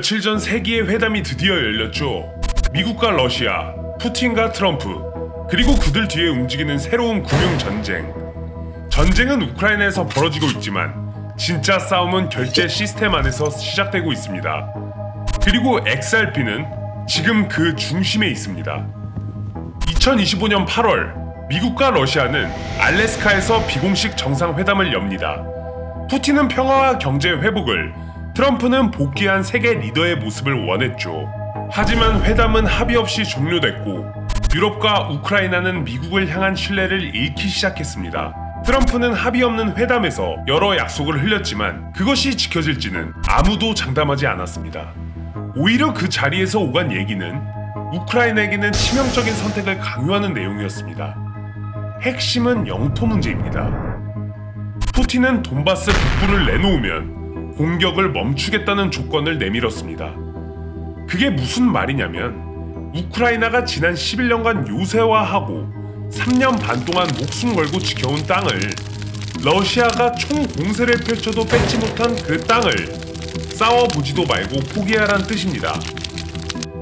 며칠 전 세기의 회담이 드디어 열렸죠. 미국과 러시아, 푸틴과 트럼프, 그리고 그들 뒤에 움직이는 새로운 금융전쟁. 전쟁은 우크라이나에서 벌어지고 있지만 진짜 싸움은 결제 시스템 안에서 시작되고 있습니다. 그리고 XRP는 지금 그 중심에 있습니다. 2025년 8월, 미국과 러시아는 알래스카에서 비공식 정상회담을 엽니다. 푸틴은 평화와 경제 회복을, 트럼프는 복귀한 세계 리더의 모습을 원했죠. 하지만 회담은 합의 없이 종료됐고 유럽과 우크라이나는 미국을 향한 신뢰를 잃기 시작했습니다. 트럼프는 합의 없는 회담에서 여러 약속을 흘렸지만 그것이 지켜질지는 아무도 장담하지 않았습니다. 오히려 그 자리에서 오간 얘기는 우크라이나에게는 치명적인 선택을 강요하는 내용이었습니다. 핵심은 영토 문제입니다. 푸틴은 돈바스 북부를 내놓으면 공격을 멈추겠다는 조건을 내밀었습니다. 그게 무슨 말이냐면 우크라이나가 지난 11년간 요새화하고 3년 반 동안 목숨 걸고 지켜온 땅을 러시아가 총 공세를 펼쳐도 뺏지 못한 그 땅을 싸워보지도 말고 포기하란 뜻입니다.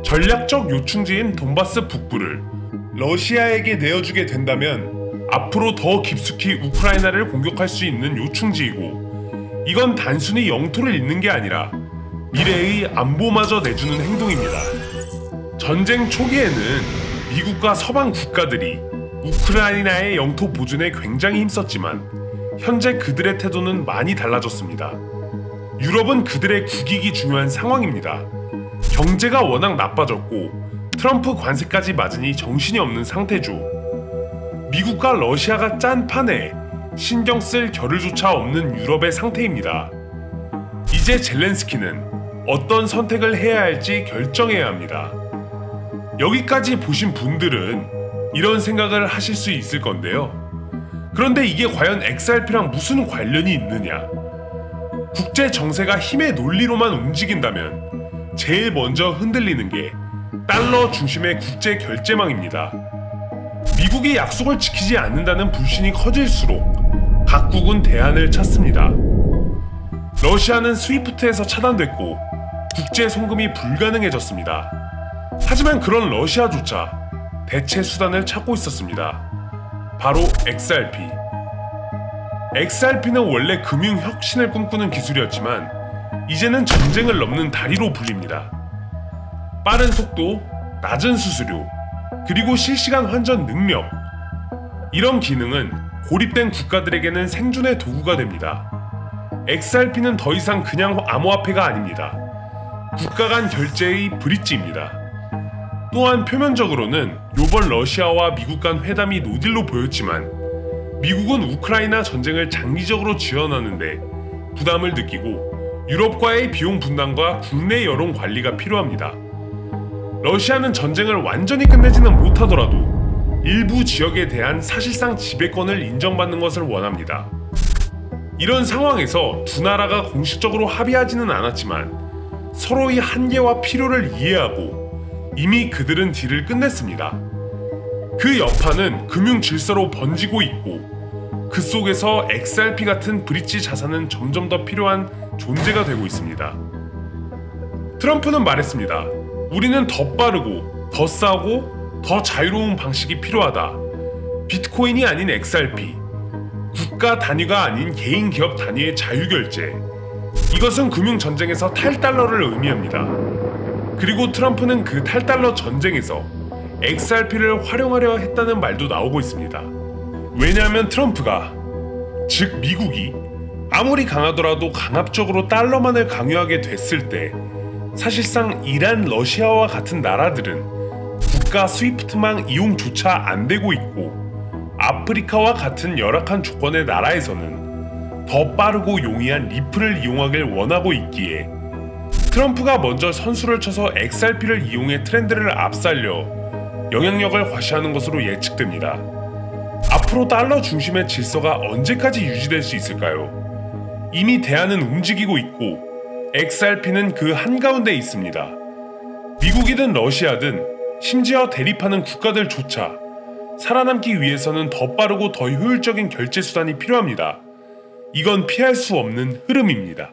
전략적 요충지인 돈바스 북부를 러시아에게 내어주게 된다면 앞으로 더 깊숙이 우크라이나를 공격할 수 있는 요충지이고, 이건 단순히 영토를 잃는 게 아니라 미래의 안보마저 내주는 행동입니다. 전쟁 초기에는 미국과 서방 국가들이 우크라이나의 영토 보존에 굉장히 힘썼지만 현재 그들의 태도는 많이 달라졌습니다. 유럽은 그들의 국익이 중요한 상황입니다. 경제가 워낙 나빠졌고 트럼프 관세까지 맞으니 정신이 없는 상태죠. 미국과 러시아가 짠 판에 신경 쓸 겨를조차 없는 유럽의 상태입니다. 이제 젤렌스키는 어떤 선택을 해야 할지 결정해야 합니다. 여기까지 보신 분들은 이런 생각을 하실 수 있을 건데요. 그런데 이게 과연 XRP랑 무슨 관련이 있느냐? 국제 정세가 힘의 논리로만 움직인다면 제일 먼저 흔들리는 게 달러 중심의 국제 결제망입니다. 미국이 약속을 지키지 않는다는 불신이 커질수록 각국은 대안을 찾습니다. 러시아는 스위프트에서 차단됐고 국제 송금이 불가능해졌습니다. 하지만 그런 러시아조차 대체 수단을 찾고 있었습니다. 바로 XRP. XRP는 원래 금융 혁신을 꿈꾸는 기술이었지만 이제는 전쟁을 넘는 다리로 불립니다. 빠른 속도, 낮은 수수료, 그리고 실시간 환전 능력. 이런 기능은 고립된 국가들에게는 생존의 도구가 됩니다. XRP는 더 이상 그냥 암호화폐가 아닙니다. 국가 간 결제의 브릿지입니다. 또한 표면적으로는 요번 러시아와 미국 간 회담이 노딜로 보였지만 미국은 우크라이나 전쟁을 장기적으로 지원하는데 부담을 느끼고 유럽과의 비용 분담과 국내 여론 관리가 필요합니다. 러시아는 전쟁을 완전히 끝내지는 못하더라도 일부 지역에 대한 사실상 지배권을 인정받는 것을 원합니다. 이런 상황에서 두 나라가 공식적으로 합의하지는 않았지만 서로의 한계와 필요를 이해하고 이미 그들은 딜을 끝냈습니다. 그 여파는 금융 질서로 번지고 있고 그 속에서 XRP 같은 브릿지 자산은 점점 더 필요한 존재가 되고 있습니다. 트럼프는 말했습니다. 우리는 더 빠르고 더 싸고 더 자유로운 방식이 필요하다. 비트코인이 아닌 XRP, 국가 단위가 아닌 개인 기업 단위의 자유결제. 이것은 금융전쟁에서 탈달러를 의미합니다. 그리고 트럼프는 그 탈달러 전쟁에서 XRP를 활용하려 했다는 말도 나오고 있습니다. 왜냐하면 트럼프가, 즉 미국이 아무리 강하더라도 강압적으로 달러만을 강요하게 됐을 때 사실상 이란, 러시아와 같은 나라들은 국가 스위프트망 이용조차 안 되고 있고 아프리카와 같은 열악한 조건의 나라에서는 더 빠르고 용이한 리플을 이용하길 원하고 있기에 트럼프가 먼저 선수를 쳐서 XRP를 이용해 트렌드를 앞살려 영향력을 과시하는 것으로 예측됩니다. 앞으로 달러 중심의 질서가 언제까지 유지될 수 있을까요? 이미 대안은 움직이고 있고 XRP는 그 한가운데 있습니다. 미국이든 러시아든 심지어 대립하는 국가들조차 살아남기 위해서는 더 빠르고 더 효율적인 결제 수단이 필요합니다. 이건 피할 수 없는 흐름입니다.